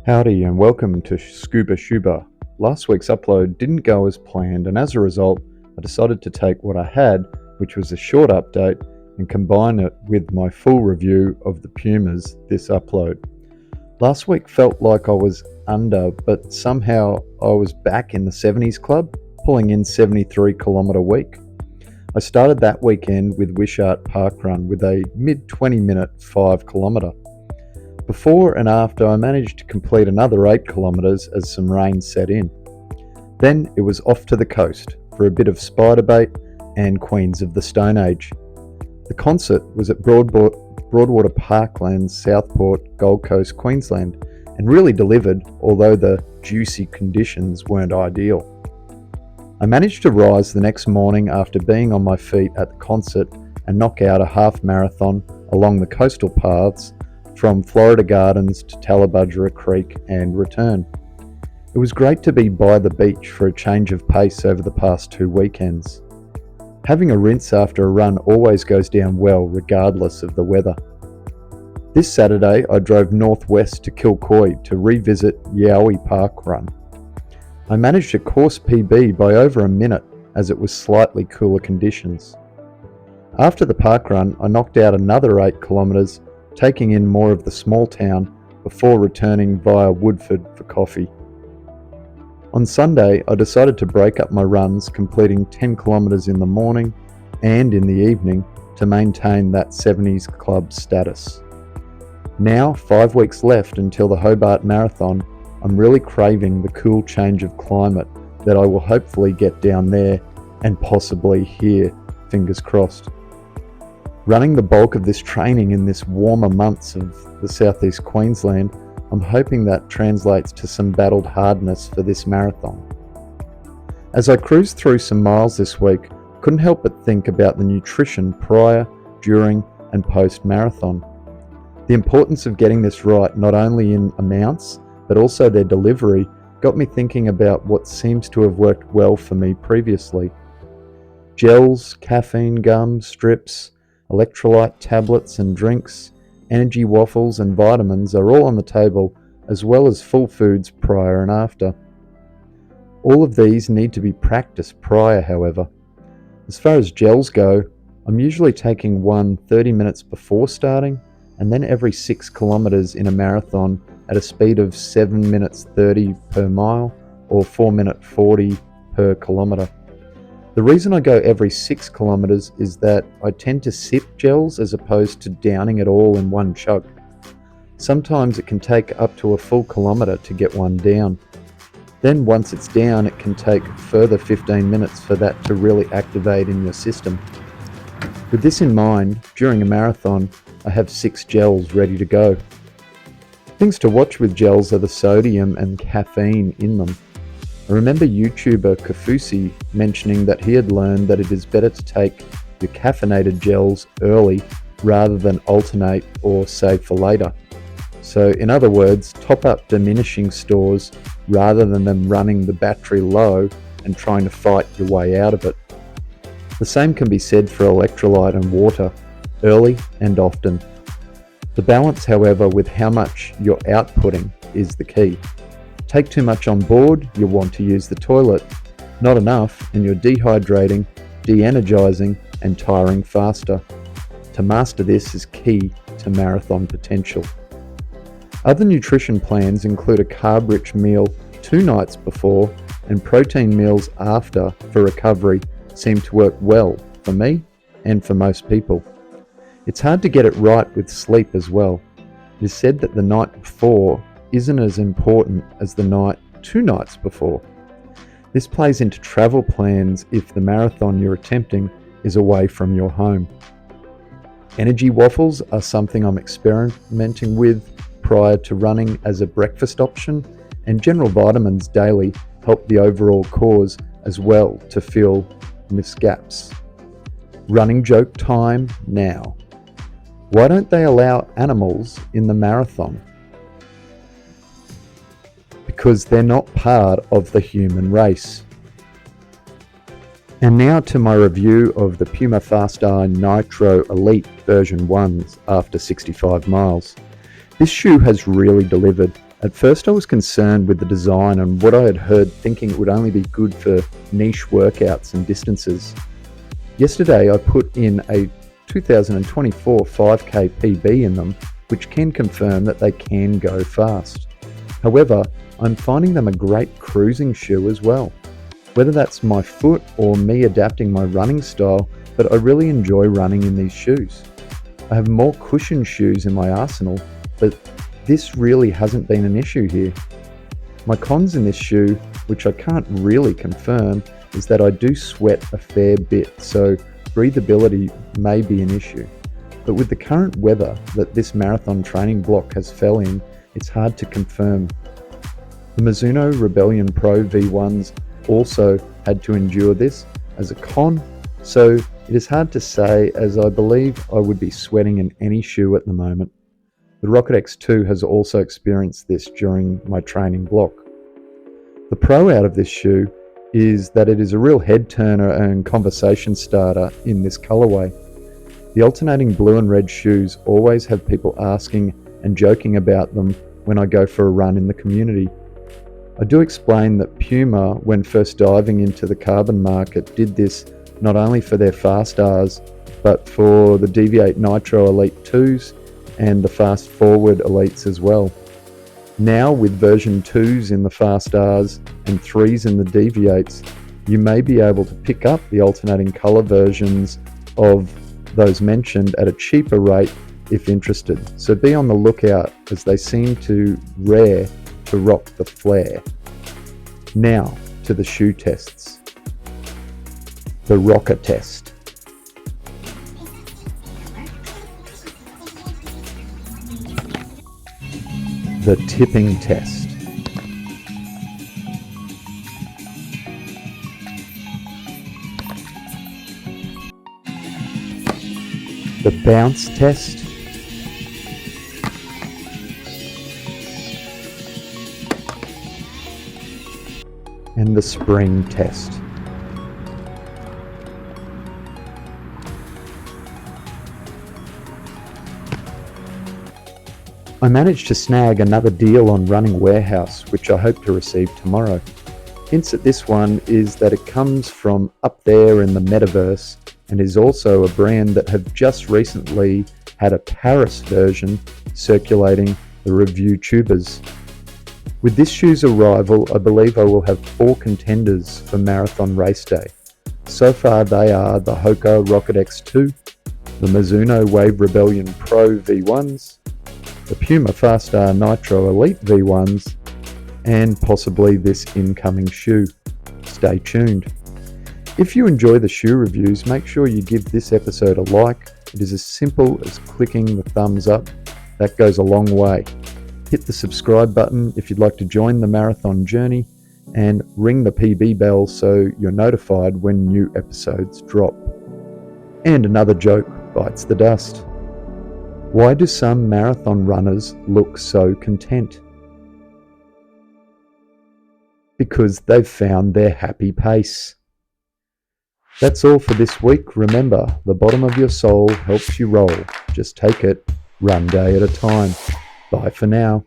Howdy and welcome to Scuba Shuba. Last week's upload didn't go as planned, and as a result I decided to take what I had, which was a short update, and combine it with my full review of the Pumas this upload. Last week felt like I was under, but somehow I was back in the 70s club, pulling in 73 kilometre week. I started that weekend with Wishart Parkrun with a mid 20 minute 5 kilometre. Before and after I managed to complete another 8 kilometres as some rain set in. Then it was off to the coast for a bit of spider bait and Queens of the Stone Age. The concert was at Broadwater Parklands, Southport, Gold Coast, Queensland, and really delivered, although the juicy conditions weren't ideal. I managed to rise the next morning after being on my feet at the concert and knock out a half marathon along the coastal paths from Florida Gardens to Tallabudgera Creek and return. It was great to be by the beach for a change of pace over the past 2 weekends. Having a rinse after a run always goes down well regardless of the weather. This Saturday I drove northwest to Kilcoy to revisit Yowie Park Run. I managed a course PB by over a minute as it was slightly cooler conditions. After the park run I knocked out another 8 kilometres, taking in more of the small town before returning via Woodford for coffee. On Sunday I decided to break up my runs, completing 10 kilometres in the morning and in the evening to maintain that 70s club status. Now, 5 weeks left until the Hobart Marathon, I'm really craving the cool change of climate that I will hopefully get down there and possibly here, fingers crossed. Running the bulk of this training in this warmer months of the southeast Queensland, I'm hoping that translates to some battled hardness for this marathon. As I cruised through some miles this week, couldn't help but think about the nutrition prior, during and post marathon. The importance of getting this right not only in amounts, but also their delivery got me thinking about what seems to have worked well for me previously. Gels, caffeine gum, strips, electrolyte tablets and drinks, energy waffles and vitamins are all on the table, as well as full foods prior and after. All of these need to be practiced prior, however. As far as gels go, I'm usually taking one 30 minutes before starting, and then every 6 kilometres in a marathon at a speed of 7 minutes 30 per mile or 4 minute 40 per kilometre. The reason I go every 6 kilometres is that I tend to sip gels as opposed to downing it all in one chug. Sometimes it can take up to a full kilometre to get one down. Then once it's down, it can take further 15 minutes for that to really activate in your system. With this in mind, during a marathon, I have 6 gels ready to go. Things to watch with gels are the sodium and caffeine in them. I remember YouTuber Kafusi mentioning that he had learned that it is better to take your caffeinated gels early rather than alternate or save for later. So in other words, top up diminishing stores rather than them running the battery low and trying to fight your way out of it. The same can be said for electrolyte and water, early and often. The balance, however, with how much you're outputting is the key. Take too much on board, you'll want to use the toilet. Not enough, and you're dehydrating, de-energizing, and tiring faster. To master this is key to marathon potential. Other nutrition plans include a carb-rich meal 2 nights before and protein meals after for recovery seem to work well for me and for most people. It's hard to get it right with sleep as well. It is said that the night before isn't as important as the night 2 nights before. This plays into travel plans if the marathon you're attempting is away from your home. Energy waffles are something I'm experimenting with prior to running as a breakfast option, and general vitamins daily help the overall cause as well to fill missed gaps. Running joke time now. Why don't they allow animals in the marathon? Because they're not part of the human race. And now to my review of the Puma Fastar Nitro Elite version 1s after 65 miles. This shoe has really delivered, At first I was concerned with the design and what I had heard, thinking it would only be good for niche workouts and distances. Yesterday I put in a 2024 5k PB in them, which can confirm that they can go fast. However, I'm finding them a great cruising shoe as well. Whether that's my foot or me adapting my running style, but I really enjoy running in these shoes. I have more cushion shoes in my arsenal, but this really hasn't been an issue here. My cons in this shoe, which I can't really confirm, is that I do sweat a fair bit, so breathability may be an issue. But with the current weather that this marathon training block has fell in, it's hard to confirm. The Mizuno Rebellion Pro V1s also had to endure this as a con, so it is hard to say, as I believe I would be sweating in any shoe at the moment. The Rocket X2 has also experienced this during my training block. The pro out of this shoe is that it is a real head turner and conversation starter in this colorway. The alternating blue and red shoes always have people asking and joking about them when I go for a run in the community. I do explain that Puma, when first diving into the carbon market, did this not only for their Fast Rs, but for the Deviate Nitro Elite 2s and the Fast Forward Elites as well. Now with version 2s in the Fast Rs and 3s in the Deviates, you may be able to pick up the alternating colour versions of those mentioned at a cheaper rate if interested. So be on the lookout, as they seem to rare to rock the flare. Now to the shoe tests. The rocker test. The tipping test. The bounce test. And the spring test. I managed to snag another deal on Running Warehouse, which I hope to receive tomorrow. Hints at this one is that it comes from up there in the metaverse and is also a brand that have just recently had a Paris version circulating the review tubers. With this shoe's arrival, I believe I will have 4 contenders for Marathon Race Day. So far they are the Hoka Rocket X2, the Mizuno Wave Rebellion Pro V1s, the Puma Fast R Nitro Elite V1s, and possibly this incoming shoe. Stay tuned. If you enjoy the shoe reviews, make sure you give this episode a like. It is as simple as clicking the thumbs up. That goes a long way. Hit the subscribe button if you'd like to join the marathon journey, and ring the PB bell so you're notified when new episodes drop. And another joke bites the dust. Why do some marathon runners look so content? Because they've found their happy pace. That's all for this week. Remember, the bottom of your soul helps you roll. Just take it, run day at a time. Bye for now.